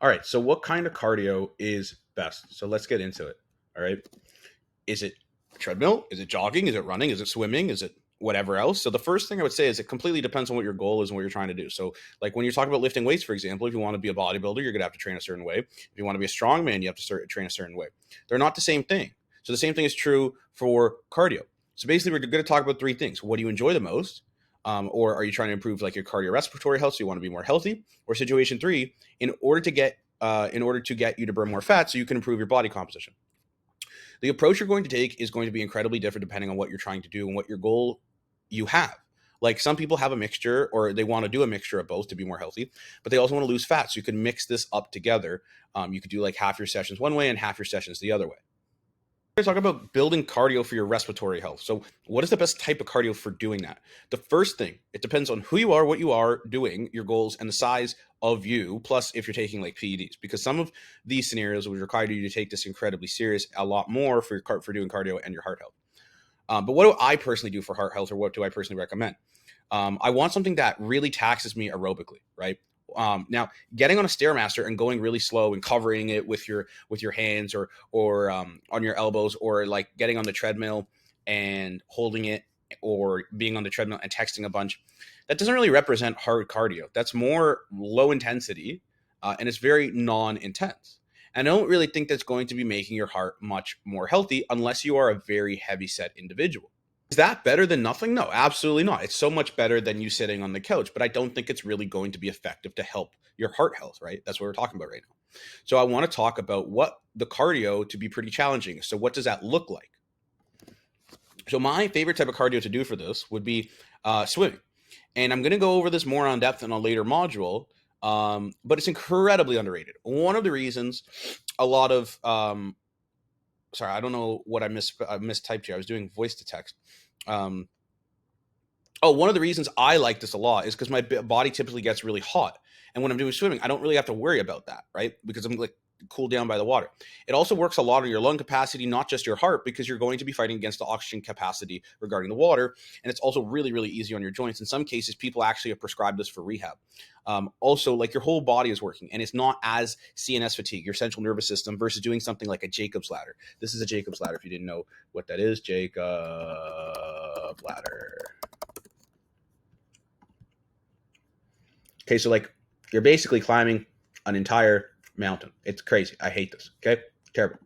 All right, so what kind of cardio is best? So let's get into it. All right. Is it treadmill? Is it jogging? Is it running? Is it swimming? Is it whatever else? So the first thing I would say is it completely depends on what your goal is and what you're trying to do. So like when you're talking about lifting weights, for example, if you want to be a bodybuilder, you're gonna have to train a certain way. If you want to be a strong man, you have to train a certain way. They're not the same thing. So the same thing is true for cardio. So basically, we're going to talk about three things. What do you enjoy the most? Or are you trying to improve like your cardiorespiratory health, so you want to be more healthy? Or situation three, in order to get you to burn more fat so you can improve your body composition. The approach you're going to take is going to be incredibly different depending on what you're trying to do and what your goal you have. Like some people have a mixture or they want to do a mixture of both to be more healthy, but they also want to lose fat. So you can mix this up together. You could do like half your sessions one way and half your sessions the other way. We're going to talk about building cardio for your respiratory health. So what is the best type of cardio for doing that? The first thing, it depends on who you are, what you are doing, your goals, and the size of you, plus if you're taking like PEDs, because some of these scenarios would require you to take this incredibly serious, a lot more for doing cardio and your heart health. But what do I personally do for heart health, or what do I personally recommend? I want something that really taxes me aerobically, right? Now, getting on a stairmaster and going really slow and covering it with your hands or on your elbows, or like getting on the treadmill and holding it, or being on the treadmill and texting a bunch, that doesn't really represent hard cardio. That's more low intensity, and it's very non-intense. And I don't really think that's going to be making your heart much more healthy unless you are a very heavy set individual. Is that better than nothing? No, absolutely not. It's so much better than you sitting on the couch, but I don't think it's really going to be effective to help your heart health, right? That's what we're talking about right now. So I want to talk about what the cardio to be pretty challenging. So what does that look like? So my favorite type of cardio to do for this would be swimming. And I'm going to go over this more on depth in a later module, but it's incredibly underrated. One of the reasons a lot of sorry, I don't know what I mistyped here. I was doing voice to text. One of the reasons I like this a lot is because my body typically gets really hot. And when I'm doing swimming, I don't really have to worry about that, right? Because I'm like cooled down by the water. It also works a lot on your lung capacity, not just your heart, because you're going to be fighting against the oxygen capacity regarding the water. And it's also really, really easy on your joints. In some cases, people actually have prescribed this for rehab. Also, like your whole body is working, and it's not as CNS fatigue, your central nervous system, versus doing something like a Jacob's ladder. This is a Jacob's ladder. If you didn't know what that is, Jacob ladder. Okay, so like you're basically climbing an entire mountain. It's crazy. I hate this. Okay, terrible.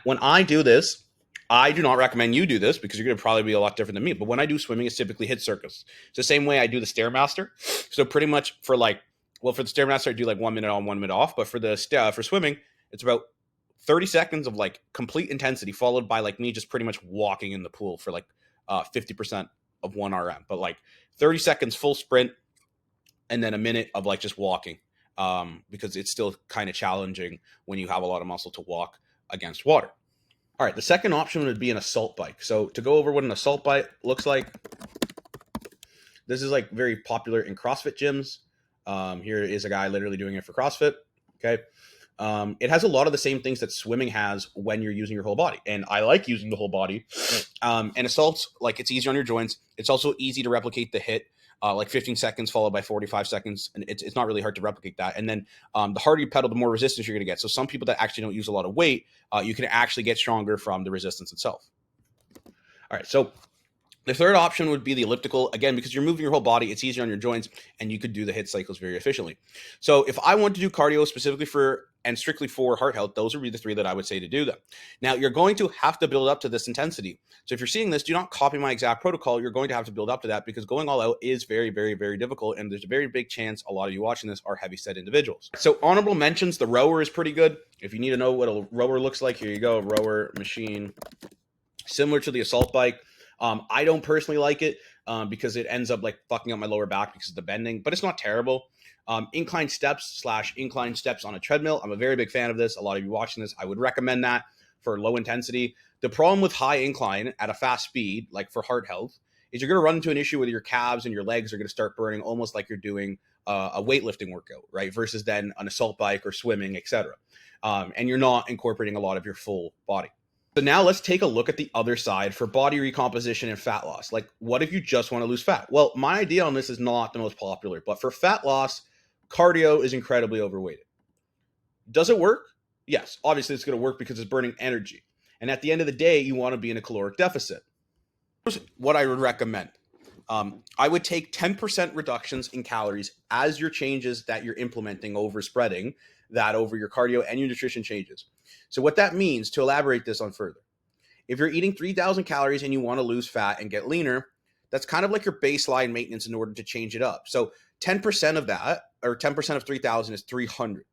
When I do this, I do not recommend you do this because you're going to probably be a lot different than me. But when I do swimming, it's typically HIIT circuits. It's the same way I do the stairmaster. So pretty much for the stairmaster, I do like 1 minute on, 1 minute off. But for for swimming, it's about 30 seconds of like complete intensity, followed by like me just pretty much walking in the pool for like 50% of 1 RM. But like 30 seconds full sprint, and then a minute of like just walking, because it's still kind of challenging when you have a lot of muscle to walk against water. All right, the second option would be an assault bike. So to go over what an assault bike looks like, this is like very popular in CrossFit gyms. Here is a guy literally doing it for CrossFit. Okay. It has a lot of the same things that swimming has when you're using your whole body. And I like using the whole body. And assaults, like it's easy on your joints. It's also easy to replicate the HIIT. Like 15 seconds followed by 45 seconds. And it's not really hard to replicate that. And then the harder you pedal, the more resistance you're going to get. So some people that actually don't use a lot of weight, you can actually get stronger from the resistance itself. All right. So the third option would be the elliptical. Again, because you're moving your whole body, it's easier on your joints, and you could do the HIIT cycles very efficiently. So if I want to do cardio specifically and strictly for heart health, those would be the three that I would say to do them. Now, you're going to have to build up to this intensity. So if you're seeing this, do not copy my exact protocol. You're going to have to build up to that because going all out is very, very, very difficult. And there's a very big chance a lot of you watching this are heavy set individuals. So honorable mentions, the rower is pretty good. If you need to know what a rower looks like, here you go, rower machine, similar to the assault bike. I don't personally like it because it ends up like fucking up my lower back because of the bending, but it's not terrible. Incline steps on a treadmill. I'm a very big fan of this. A lot of you watching this, I would recommend that for low intensity. The problem with high incline at a fast speed, like for heart health, is you're going to run into an issue with your calves and your legs are going to start burning almost like you're doing a weightlifting workout, right? Versus then an assault bike or swimming, etc. And you're not incorporating a lot of your full body. So now let's take a look at the other side for body recomposition and fat loss. Like, what if you just want to lose fat? Well, my idea on this is not the most popular, but for fat loss, cardio is incredibly overweighted. Does it work? Yes, obviously it's going to work because it's burning energy. And at the end of the day, you want to be in a caloric deficit. Here's what I would recommend. I would take 10% reductions in calories as your changes that you're implementing over spreading that over your cardio and your nutrition changes. So what that means, to elaborate this on further, if you're eating 3,000 calories and you want to lose fat and get leaner, that's kind of like your baseline maintenance in order to change it up. So 10% of that, or 10% of 3,000 is 300.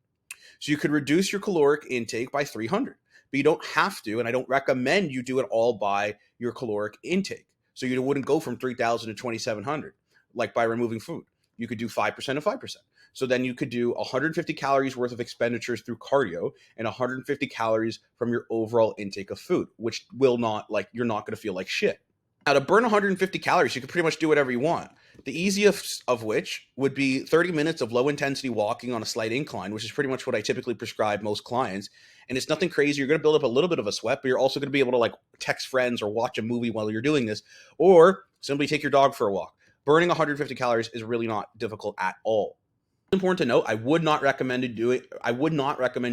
So you could reduce your caloric intake by 300, but you don't have to, and I don't recommend you do it all by your caloric intake. So you wouldn't go from 3,000 to 2,700, like by removing food. You could do 5% and 5%. So then you could do 150 calories worth of expenditures through cardio and 150 calories from your overall intake of food, which will not, like, you're not going to feel like shit. Now, to burn 150 calories, you can pretty much do whatever you want. The easiest of which would be 30 minutes of low intensity walking on a slight incline, which is pretty much what I typically prescribe most clients. And it's nothing crazy. You're going to build up a little bit of a sweat, but you're also going to be able to like text friends or watch a movie while you're doing this, or simply take your dog for a walk. Burning 150 calories is really not difficult at all. It's important to note, I would not recommend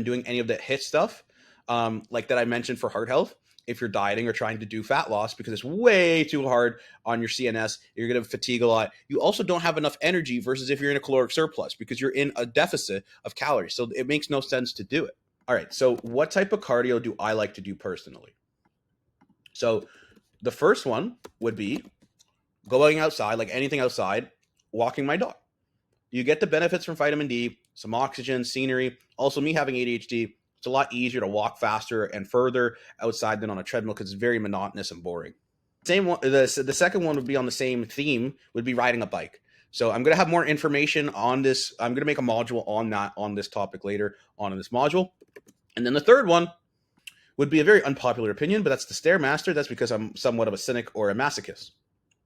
doing any of the HIIT stuff, like that I mentioned for heart health, if you're dieting or trying to do fat loss, because it's way too hard on your CNS. You're going to fatigue a lot. You also don't have enough energy versus if you're in a caloric surplus, because you're in a deficit of calories. So it makes no sense to do it. All right. So what type of cardio do I like to do personally? So the first one would be going outside, like anything outside, walking my dog. You get the benefits from vitamin D, some oxygen, scenery. Also, me having ADHD, it's a lot easier to walk faster and further outside than on a treadmill because it's very monotonous and boring. Same one. The second one would be on the same theme, would be riding a bike. So I'm going to have more information on this. I'm going to make a module on that, on this topic later on in this module. And then the third one would be a very unpopular opinion, but that's the stairmaster. That's because I'm somewhat of a cynic or a masochist.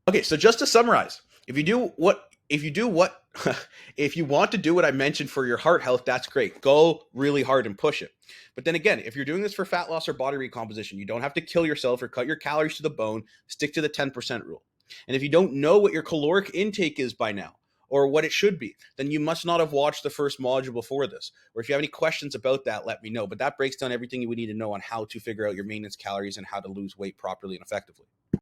Okay, so just to summarize, if you want to do what I mentioned for your heart health, that's great. Go really hard and push it. But then again, if you're doing this for fat loss or body recomposition, you don't have to kill yourself or cut your calories to the bone. Stick to the 10% rule. And if you don't know what your caloric intake is by now, or what it should be, then you must not have watched the first module before this. Or if you have any questions about that, let me know. But that breaks down everything you would need to know on how to figure out your maintenance calories and how to lose weight properly and effectively.